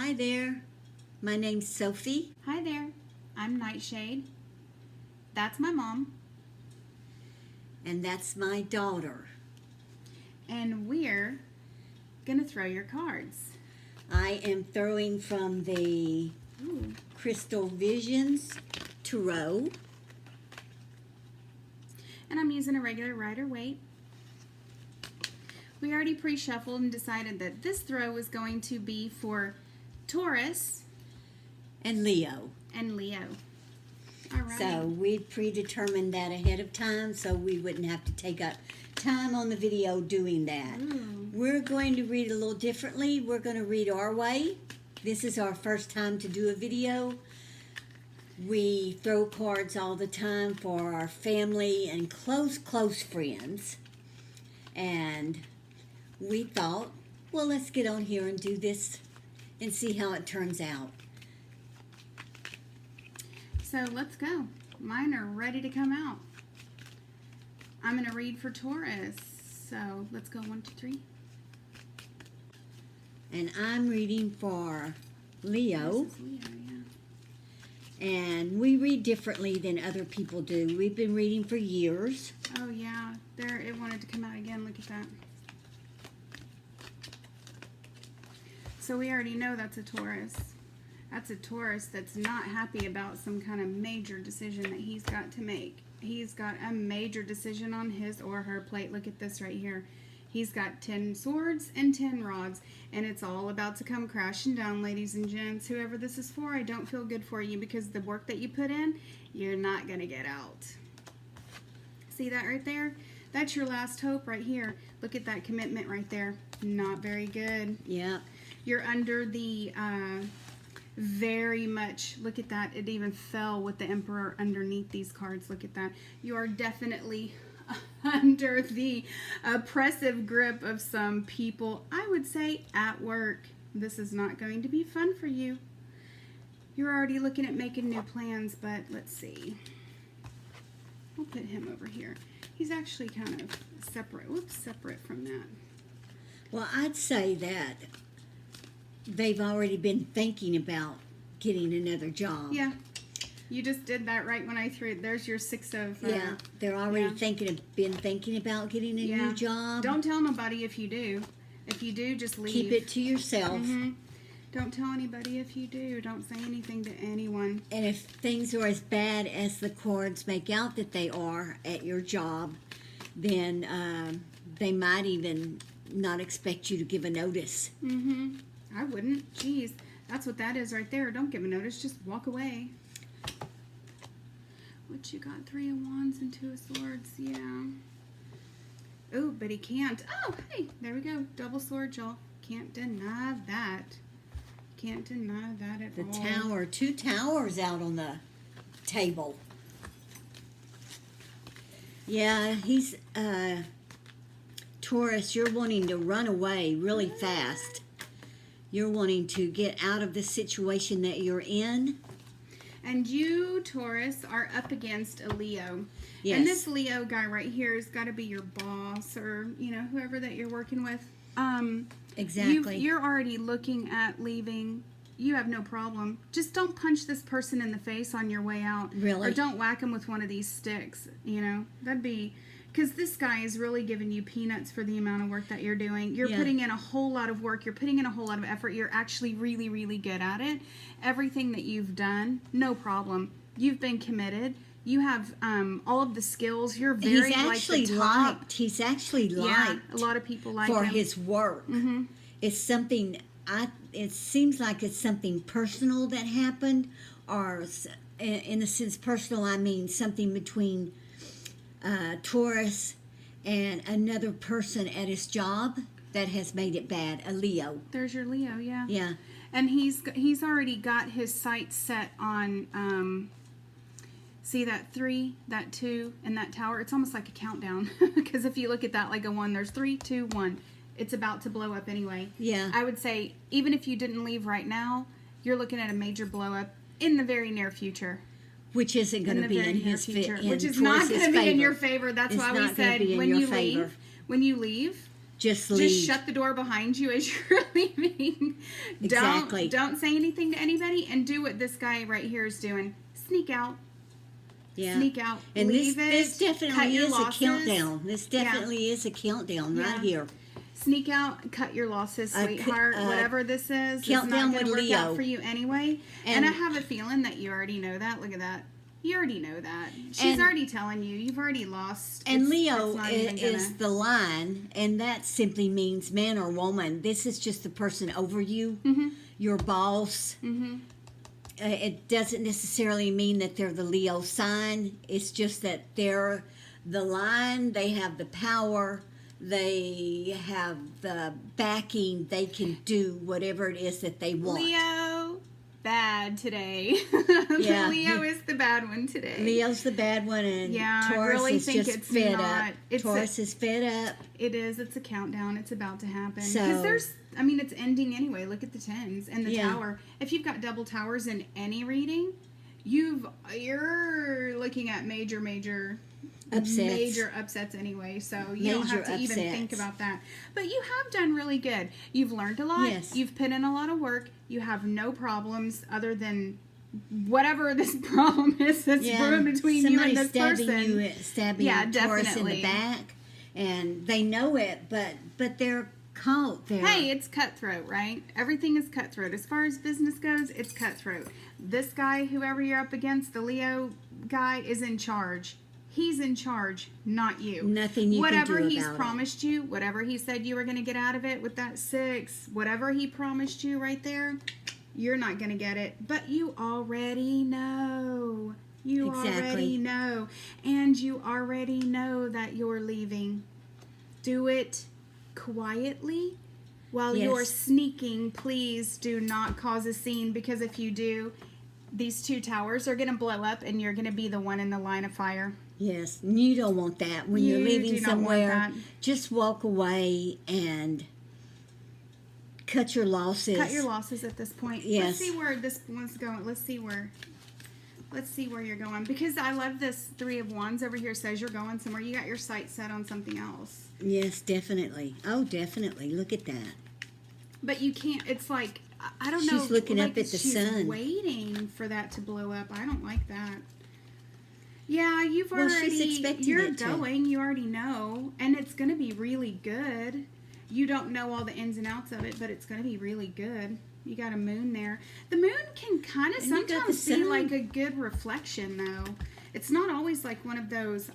Hi there, my name's Sophie. Hi there, I'm NightShade. That's my mom. And that's my daughter. And we're gonna throw your cards. I am throwing from the Ooh. Crystal Visions Tarot. And I'm using a regular Rider-Waite. We already pre-shuffled and decided that this throw was going to be for Taurus And Leo. and Leo. All right. So we predetermined that ahead of time so we wouldn't have to take up time on the video doing that. Ooh. We're going to read a little differently. We're going to read our way. This is our first time to do a video. We throw cards all the time for our family and close friends. And we thought, well, let's get on here and do this and see how it turns out. So let's go. Mine are ready to come out. I'm going to read for Taurus. So let's go 1, 2, 3. And I'm reading for Leo. This is Leo, yeah. And we read differently than other people do. We've been reading for years. Oh yeah, there it wanted to come out again. Look at that. So we already know that's a Taurus. That's a Taurus that's not happy about some kind of major decision that he's got to make. He's got a major decision on his or her plate. Look at this right here. He's got 10 swords and 10 rods, and it's all about to come crashing down, ladies and gents. Whoever this is for, I don't feel good for you because the work that you put in, you're not going to get out. See that right there? That's your last hope right here. Look at that commitment right there. Not very good. Yeah. You're under the very much, look at that. It even fell with the Emperor underneath these cards. Look at that. You are definitely under the oppressive grip of some people, I would say at work. This is not going to be fun for you. You're already looking at making new plans, but let's see. We'll put him over here. He's actually kind of separate. Whoops, separate from that. Well, I'd say that they've already been thinking about getting another job. Yeah. You just did that right when I threw it. There's your 6 of... Yeah, they're already yeah. been thinking about getting a new job. Don't tell nobody if you do. If you do, just leave. Keep it to yourself. Mm-hmm. Don't tell anybody if you do. Don't say anything to anyone. And if things are as bad as the cards make out that they are at your job, then they might even not expect you to give a notice. Mm-hmm. I wouldn't. Jeez. That's what that is right there. Don't give a notice. Just walk away. What you got? 3 of Wands and 2 of Swords. Yeah. Oh, but he can't. Oh, hey. There we go. Double sword, y'all. Can't deny that. Can't deny that at all. The tower. 2 towers out on the table. Yeah, he's... Taurus, you're wanting to run away really fast. You're wanting to get out of the situation that you're in. And you, Taurus, are up against a Leo. Yes. And this Leo guy right here has got to be your boss or, you know, whoever that you're working with. Exactly. You're already looking at leaving. You have no problem. Just don't punch this person in the face on your way out. Really? Or don't whack him with one of these sticks, you know. That'd be... Because this guy is really giving you peanuts for the amount of work that you're doing. You're putting in a whole lot of work. You're putting in a whole lot of effort. You're actually really, really good at it. Everything that you've done, no problem. You've been committed. You have all of the skills. You're very actually like the top. liked. He's actually liked. Yeah, a lot of people like for him. his work. Mm-hmm. It's something. It seems like it's something personal that happened, or in a sense, personal. I mean something between Taurus and another person at his job that has made it bad. A Leo. There's your Leo, yeah. Yeah. And he's already got his sights set on. See that 3, that 2, and that tower? It's almost like a countdown. Because if you look at that like a 1, there's 3, 2, 1. It's about to blow up anyway. Yeah. I would say, even if you didn't leave right now, you're looking at a major blow up in the very near future. Which isn't going to be in his favor. Which is not going to be in your favor. That's why we said when you leave, Just leave. Just shut the door behind you as you're leaving. Exactly. Don't say anything to anybody, and do what this guy right here is doing. Sneak out. Yeah. Sneak out. And Leave this it. definitely cut your is losses. a countdown. This definitely is a countdown right Yeah. here. Sneak out, cut your losses, sweetheart. Whatever this is, it's not countdown going to with work Leo. out for you anyway. And I have a feeling that you already know that. Look at that. You already know that. She's already telling you. You've already lost. And Leo is the line, and that simply means man or woman. This is just the person over you, your boss. It doesn't necessarily mean that they're the Leo sign. It's just that they're the line. They have the power. They have the backing. They can do whatever it is that they want. Leo, bad today. Yeah. Leo is the bad one today. Leo's the bad one, and Yeah, Taurus I really is think just it's fed not. up. Taurus is fed up. It is. It's a countdown. It's about to happen. So- Because it's ending anyway. Look at the tens and the Yeah. tower. If you've got double towers in any reading, you're looking at major upsets anyway. So you don't have to even think about that. But you have done really good. You've learned a lot. Yes. You've put in a lot of work. You have no problems other than whatever this problem is that's brewing between you and this person. Stabbing Taurus in the definitely. back, and they know it, but they're caught there. Hey, it's cutthroat, right? Everything is cutthroat. As far as business goes, it's cutthroat. This guy, whoever you're up against, the Leo guy, is in charge. He's in charge, not you. Nothing you whatever can do he's about promised you, whatever he said you were going to get out of it with that 6, whatever he promised you right there, you're not going to get it. But you already know. You already know. And you already know that you're leaving. Do it quietly while you're sneaking. Please do not cause a scene, because if you do, these 2 towers are going to blow up and you're going to be the one in the line of fire. Yes, and you don't want that. When you're leaving do not want somewhere, that. just walk away and cut your losses. Cut your losses at this point. Yes. Let's see where this one's going. Let's see where you're going. Because I love this 3 of Wands over here. Says you're going somewhere. You got your sights set on something else. Yes, definitely. Oh, definitely. Look at that. But you can't. It's like, I don't know. She's looking like up at the she's sun. Waiting for that to blow up. I don't like that. Yeah, you've Well, already. she's expecting You're it to. going. You already know, and it's going to be really good. You don't know all the ins and outs of it, but it's going to be really good. You got a moon there. The moon can kind of And you got the sometimes be sun. like a good reflection, though. It's not always like one of those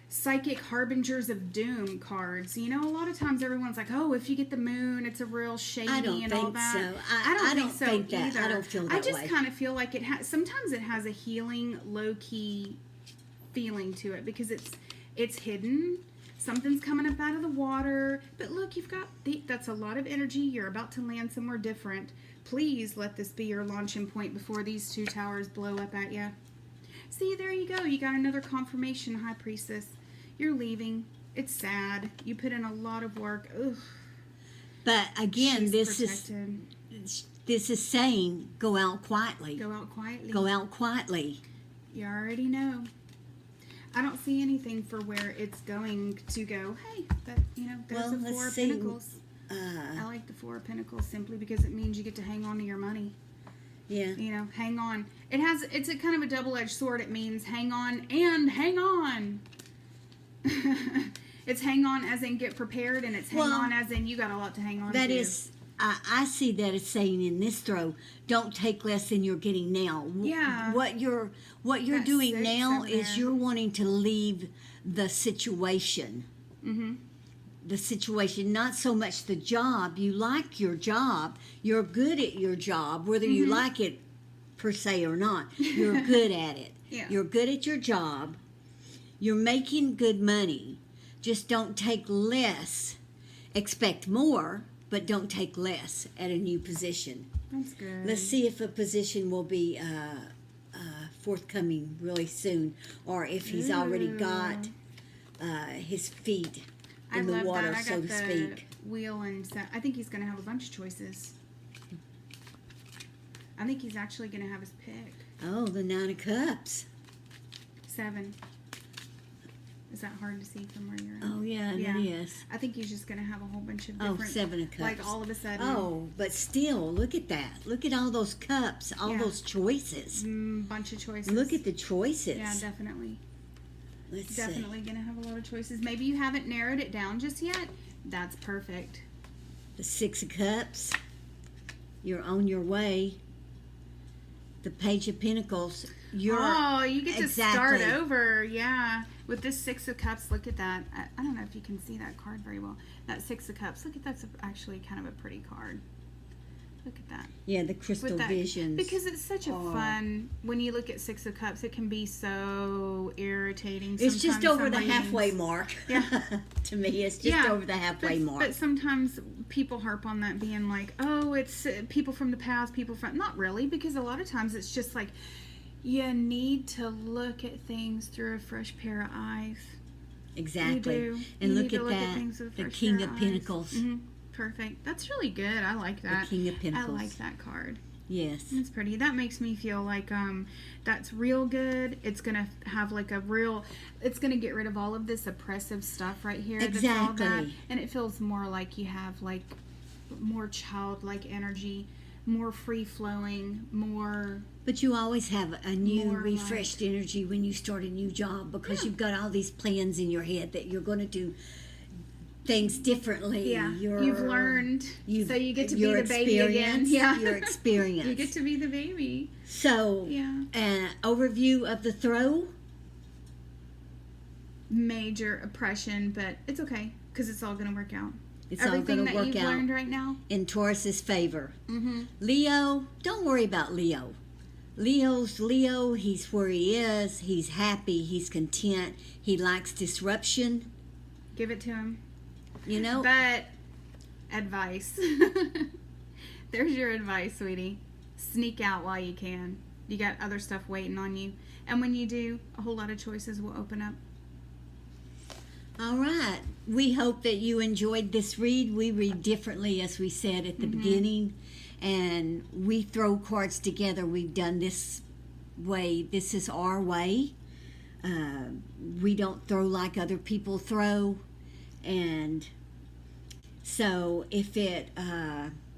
psychic harbingers of doom cards. You know, a lot of times everyone's like, "Oh, if you get the moon, it's a real shady I don't and all think that." so. I don't think so that. either. I don't feel that I just way. kind of feel like it has. Sometimes it has a healing, low key feeling to it because it's hidden. Something's coming up out of the water. But look, you've got that's a lot of energy. You're about to land somewhere different. Please let this be your launching point before these 2 towers blow up at you. See, there you go. You got another confirmation, High Priestess. You're leaving. It's sad. You put in a lot of work. Ugh. But again, She's this is saying go out quietly. Go out quietly. Go out quietly. You already know. I don't see anything for where it's going to go. Hey, but there's Well, the 4 of let's see. Pentacles. I like the 4 of Pentacles simply because it means you get to hang on to your money. Yeah. Hang on. It's a kind of a double-edged sword. It means hang on and hang on. It's hang on as in get prepared, and it's hang on as in you got a lot to hang on to. That is, I see that as saying in this throw, don't take less than you're getting now. Yeah. What you're That doing 6 now in is there. you're wanting to leave the situation. Mm-hmm. The situation, not so much the job. You like your job. You're good at your job, whether you like it per se or not. You're good at it. Yeah. You're good at your job. You're making good money. Just don't take less. Expect more, but don't take less at a new position. That's good. Let's see if a position will be forthcoming really soon, or if he's already got his feet in the love water, that. I so got to the speak. wheel and set. I think he's going to have a bunch of choices. I think he's actually going to have his pick. Oh, the 9 of Cups. 7. Is that hard to see from where you're at? Oh, yeah, Yeah. it is. I think he's just going to have a whole bunch of Oh, different... 7 of Cups. Like, all of a sudden... Oh, but still, look at that. Look at all those cups, all Yeah. those choices. Bunch of choices. Look at the choices. Yeah, definitely. Let's Definitely see. going to have a lot of choices. Maybe you haven't narrowed it down just yet. That's perfect. The 6 of Cups. You're on your way. The Page of Pentacles. You're you get to start over. Yeah. With this 6 of Cups, look at that. I don't know if you can see that card very well. That 6 of Cups, look at that's actually kind of a pretty card. Look at that. Yeah, the crystal With that, visions. because it's such a fun, when you look at 6 of Cups, it can be so irritating. It's just Sometimes over some the readings- halfway mark. Yeah. To me, it's just over the halfway mark. But sometimes people harp on that being like, oh, it's people from the past, not really, because a lot of times it's just like, you need to look at things through a fresh pair of eyes. Exactly. You do. And You look need to at look at that. things with a The fresh King pair of eyes. Pentacles. Mhm. Perfect. That's really good. I like that. The King of Pentacles. I like that card. Yes. It's pretty. That makes me feel like that's real good. It's gonna have like a real. It's gonna get rid of all of this oppressive stuff right here. That's all that, Exactly. and it feels more like you have like more childlike energy, more free flowing, more. But you always have a new, More refreshed energy when you start a new job because Yeah. you've got all these plans in your head that you're going to do things differently. Yeah, you've learned, so you get to be your the baby again. experience, Yeah, your experience. you get to be the baby. So, Yeah. Overview of the throw. Major oppression, but it's okay because it's all going to work out. It's all Everything going to that work you've out learned right now. in Taurus's favor. Mm-hmm. Leo, don't worry about Leo. Leo's Leo. He's where he is. He's happy. He's content. He likes disruption. Give it to him. You know. But advice. There's your advice, sweetie. Sneak out while you can. You got other stuff waiting on you. And when you do, a whole lot of choices will open up. All right. We hope that you enjoyed this read. We read differently, as we said at the beginning, and we throw cards together. We've done this way. This is our way. We don't throw like other people throw. And so if it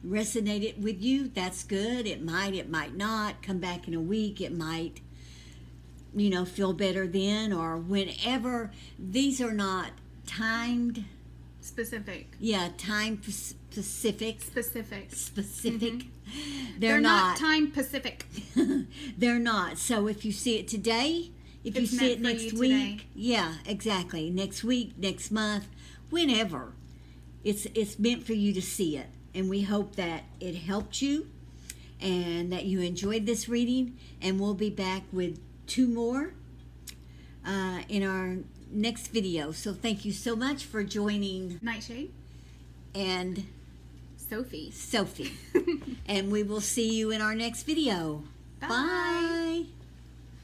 resonated with you, that's good. It might not. Come back in a week. It might, feel better then or whenever. These are not timed. Specific. Yeah, time specific. Specific. They're not. time Pacific. They're not. So if you see it today, if you It's see it meant for next you week, today. yeah, exactly. Next week, next month, whenever. It's meant for you to see it. And we hope that it helped you and that you enjoyed this reading. And we'll be back with 2 more in our next video. So thank you so much for joining Nightshade. and Sophie. Sophie. And we will see you in our next video. Bye. Bye.